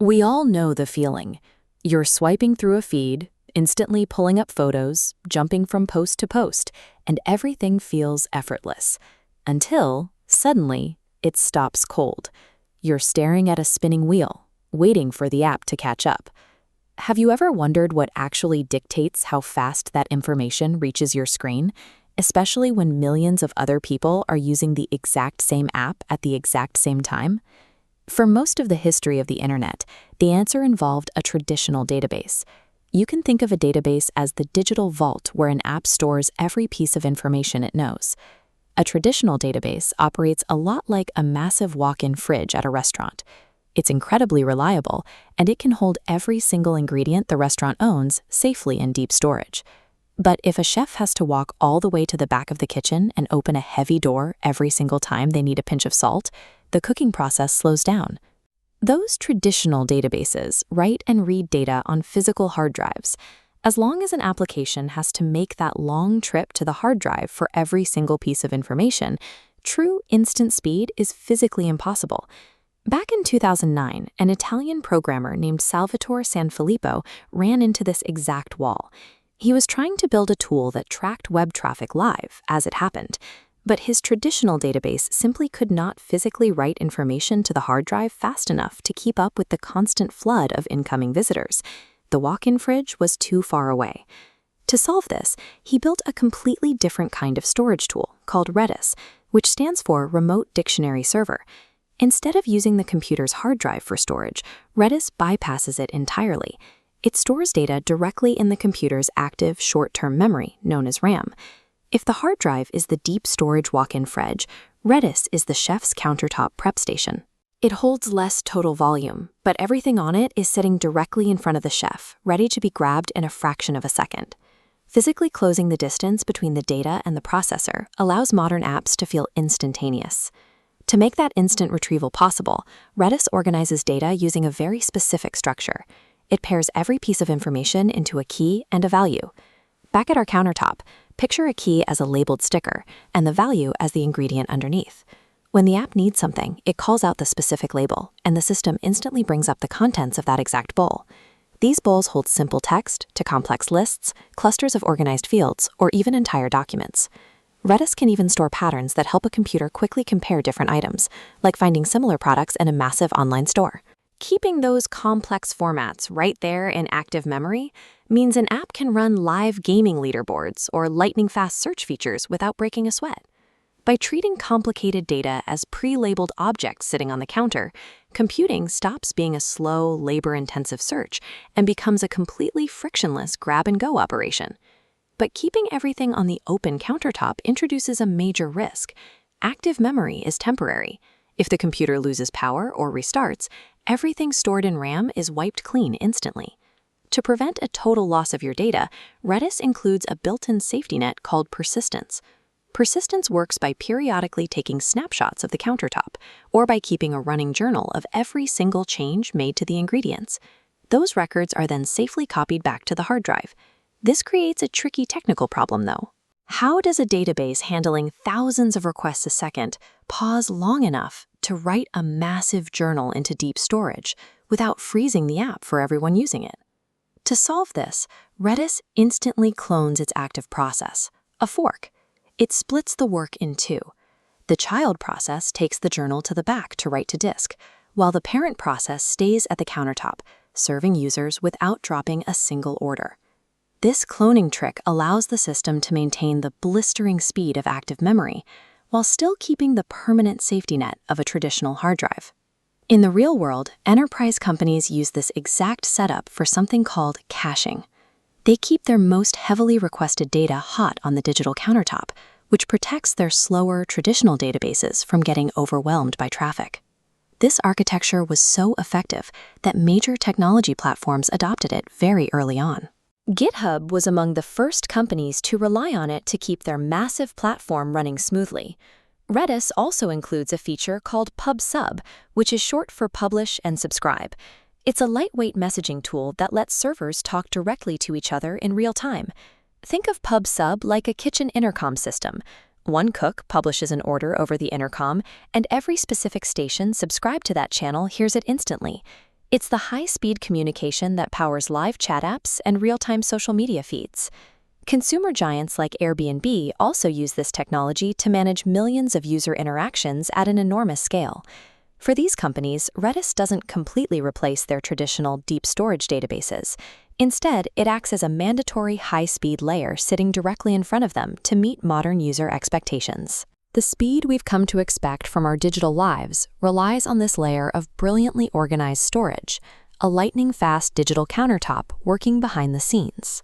We all know the feeling. You're swiping through a feed, instantly pulling up photos, jumping from post to post, and everything feels effortless. Until, suddenly, it stops cold. You're staring at a spinning wheel, waiting for the app to catch up. Have you ever wondered what actually dictates how fast that information reaches your screen, especially when millions of other people are using the exact same app at the exact same time? For most of the history of the internet, the answer involved a traditional database. You can think of a database as the digital vault where an app stores every piece of information it knows. A traditional database operates a lot like a massive walk-in fridge at a restaurant. It's incredibly reliable, and it can hold every single ingredient the restaurant owns safely in deep storage. But if a chef has to walk all the way to the back of the kitchen and open a heavy door every single time they need a pinch of salt, the cooking process slows down. Those traditional databases write and read data on physical hard drives. As long as an application has to make that long trip to the hard drive for every single piece of information, true instant speed is physically impossible. Back in 2009, an Italian programmer named Salvatore Sanfilippo ran into this exact wall. He was trying to build a tool that tracked web traffic live as it happened, but his traditional database simply could not physically write information to the hard drive fast enough to keep up with the constant flood of incoming visitors. The walk-in fridge was too far away. To solve this, he built a completely different kind of storage tool called Redis, which stands for Remote Dictionary Server. Instead of using the computer's hard drive for storage, Redis bypasses it entirely. It stores data directly in the computer's active short-term memory, known as RAM. If the hard drive is the deep storage walk-in fridge, Redis is the chef's countertop prep station. It holds less total volume, but everything on it is sitting directly in front of the chef, ready to be grabbed in a fraction of a second. Physically closing the distance between the data and the processor allows modern apps to feel instantaneous. To make that instant retrieval possible, Redis organizes data using a very specific structure. It pairs every piece of information into a key and a value. Back at our countertop, picture a key as a labeled sticker and the value as the ingredient underneath. When the app needs something, it calls out the specific label, and the system instantly brings up the contents of that exact bowl. These bowls hold simple text to complex lists, clusters of organized fields, or even entire documents. Redis can even store patterns that help a computer quickly compare different items, like finding similar products in a massive online store. Keeping those complex formats right there in active memory means an app can run live gaming leaderboards or lightning-fast search features without breaking a sweat. By treating complicated data as pre-labeled objects sitting on the counter, computing stops being a slow, labor-intensive search and becomes a completely frictionless grab-and-go operation. But keeping everything on the open countertop introduces a major risk. Active memory is temporary. If the computer loses power or restarts, everything stored in RAM is wiped clean instantly. To prevent a total loss of your data, Redis includes a built-in safety net called persistence. Persistence works by periodically taking snapshots of the countertop, or by keeping a running journal of every single change made to the ingredients. Those records are then safely copied back to the hard drive. This creates a tricky technical problem, though. How does a database handling thousands of requests a second pause long enough to write a massive journal into deep storage without freezing the app for everyone using it? To solve this, Redis instantly clones its active process, a fork. It splits the work in two. The child process takes the journal to the back to write to disk, while the parent process stays at the countertop, serving users without dropping a single order. This cloning trick allows the system to maintain the blistering speed of active memory, while still keeping the permanent safety net of a traditional hard drive. In the real world, enterprise companies use this exact setup for something called caching. They keep their most heavily requested data hot on the digital countertop, which protects their slower, traditional databases from getting overwhelmed by traffic. This architecture was so effective that major technology platforms adopted it very early on. GitHub was among the first companies to rely on it to keep their massive platform running smoothly. Redis also includes a feature called PubSub, which is short for Publish and Subscribe. It's a lightweight messaging tool that lets servers talk directly to each other in real time. Think of PubSub like a kitchen intercom system. One cook publishes an order over the intercom, and every specific station subscribed to that channel hears it instantly. It's the high-speed communication that powers live chat apps and real-time social media feeds. Consumer giants like Airbnb also use this technology to manage millions of user interactions at an enormous scale. For these companies, Redis doesn't completely replace their traditional deep storage databases. Instead, it acts as a mandatory high-speed layer sitting directly in front of them to meet modern user expectations. The speed we've come to expect from our digital lives relies on this layer of brilliantly organized storage, a lightning-fast digital countertop working behind the scenes.